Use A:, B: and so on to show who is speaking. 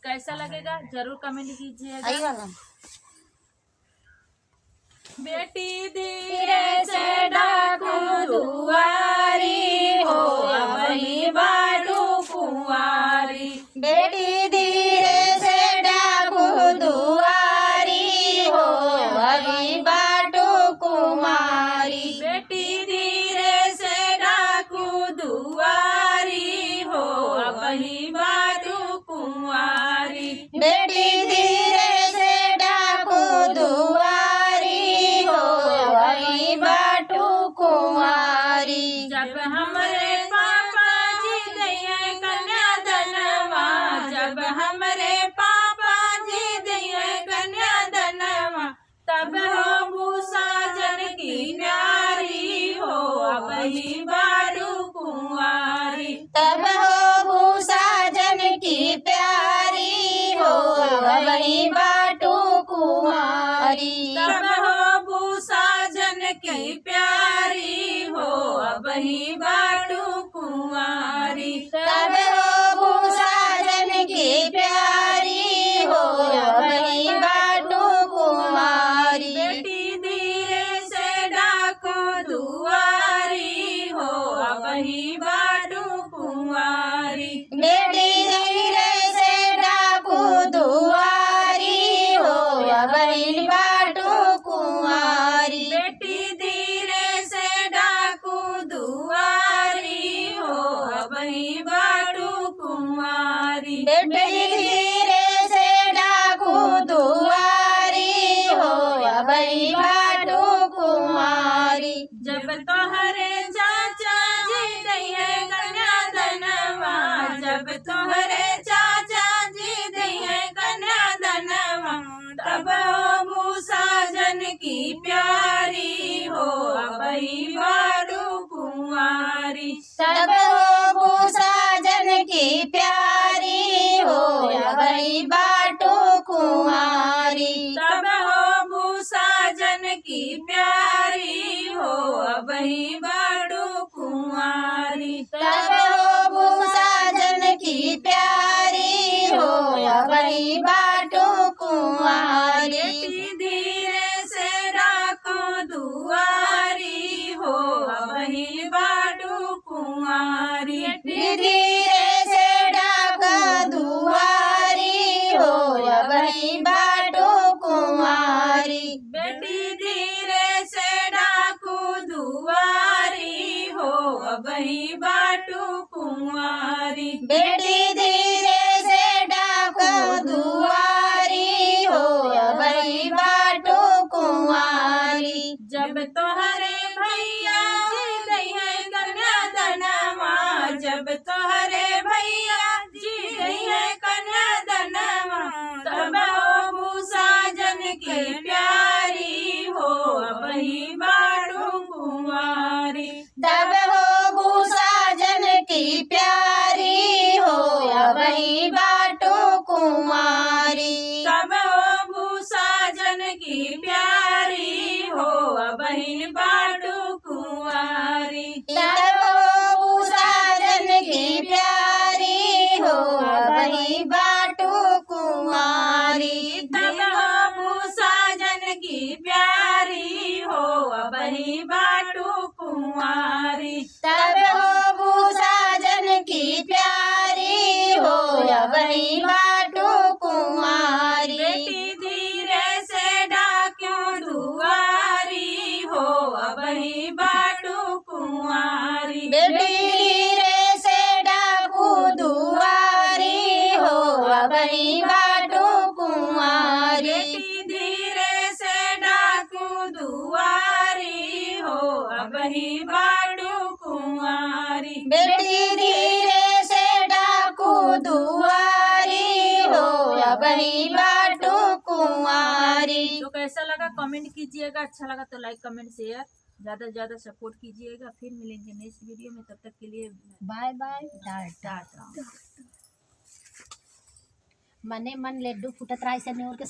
A: कैसा लगेगा जरूर कमेंट कीजिएगा। बेटी धीरे से डाकू दुआरी हो, वही बाटू कुंवारी।
B: बेटी धीरे से डाकू दुआरी हो, वही बाटू कुमारी।
A: बेटी धीरे से डाकू दुआरी हो, वही बाटू कुंवारी।
B: बेटी धीरे से डाकू दुआरी हो, वही बाटू कुमारी।
A: जब हमरे पापा जी दिए कन्यादानवा, जब हमरे पापा जी दिए कन्यादानवा, तब हो भूसा जन की न्यारी हो, वही बाटू कुंवारी।
B: तब हो भूसा जन की प्यारी हो, वही बाटू कुमारी।
A: तब हो भूसा जन की प्यारी हो, वही बाटू कुंवारी।
B: तब हो भूसा जन की प्यारी हो, वही बाटू कुमारी।
A: बेटी धीरे से डाको दुआरी हो, वही बाटू कुंवारी।
B: बेटी धीरे से डाकू दुआरी हो, वही बाटू कुमारी।
A: बेटी धीरे से डाकू दुआरी हो, वही बाटू कुंवारी।
B: बेटी धीरे से डाकू दुआरी हो, वही बाटू कुमारी।
A: जब तोहरे चाचा जी दिए कन्यादानवा, जब तोहरे चाचा जी दिए कन्यादानवा, तब हो भूसा जन की प्यारी हो, वही बाटू कुंवारी।
B: तब हो भूसा जन की प्यारी हो, वही बाटू कुमारी।
A: तब हो भूसा जन की प्यारी हो, वही बाटू कुंवारी।
B: तब हो भूसा जन की प्यारी हो, वही बाटू कुमारी।
A: बेटी धीरे से डाको दुआरी हो, वही बाटू कुंवारी।
B: धीरे से डाका दुआरी हो, वही बाटू कुमारी।
A: बेटी धीरे से डाकू दुआरी हो, वही बाटू कुंवारी।
B: बेटी धीरे से डाका दुआरी हो, वही बाटू कुमारी।
A: जब तोहरे भैया जी दिए कन्यादानवा, जब तोहरे भैया जी दिए कन्यादानवा, तब हो भूसा जन की प्यारी हो, वही बाटू कुंवारी।
B: तब हो भूसा जन की प्यारी हो, वही बाटू कुमारी।
A: तब हो भूसा जन की प्यारी हो, वही बाटू कुंवारी।
B: तब हो भूसा जन की प्यारी हो, वही बाटू कुमारी।
A: तब हो भूसा जन की प्यारी हो, वही बाटू कुंवारी।
B: तब हो भूसा जन की प्यारी हो, वही बाटू कुमारी।
A: बेटी धीरे से डाक्यों दुआरी हो, वही बाटू कुंवारी।
B: बेटी धीरे से डाकू दुआरी हो, वही बाटू कुमारी।
A: बेटी धीरे से डाकू दुआरी हो, वही बाटू कुंवारी।
B: बेटी धीरे से डाकू दुआरी हो, वही बाटू कुमारी।
A: तो कैसा लगा कमेंट कीजिएगा, अच्छा लगा तो लाइक कमेंट शेयर ज़्यादा से ज़्यादा सपोर्ट कीजिएगा। फिर मिलेंगे नेक्स्ट वीडियो में, तब तक के लिए
B: बाय बाय टाटा। मने मन लड्डू फुटत रहा ऐसे नहीं और के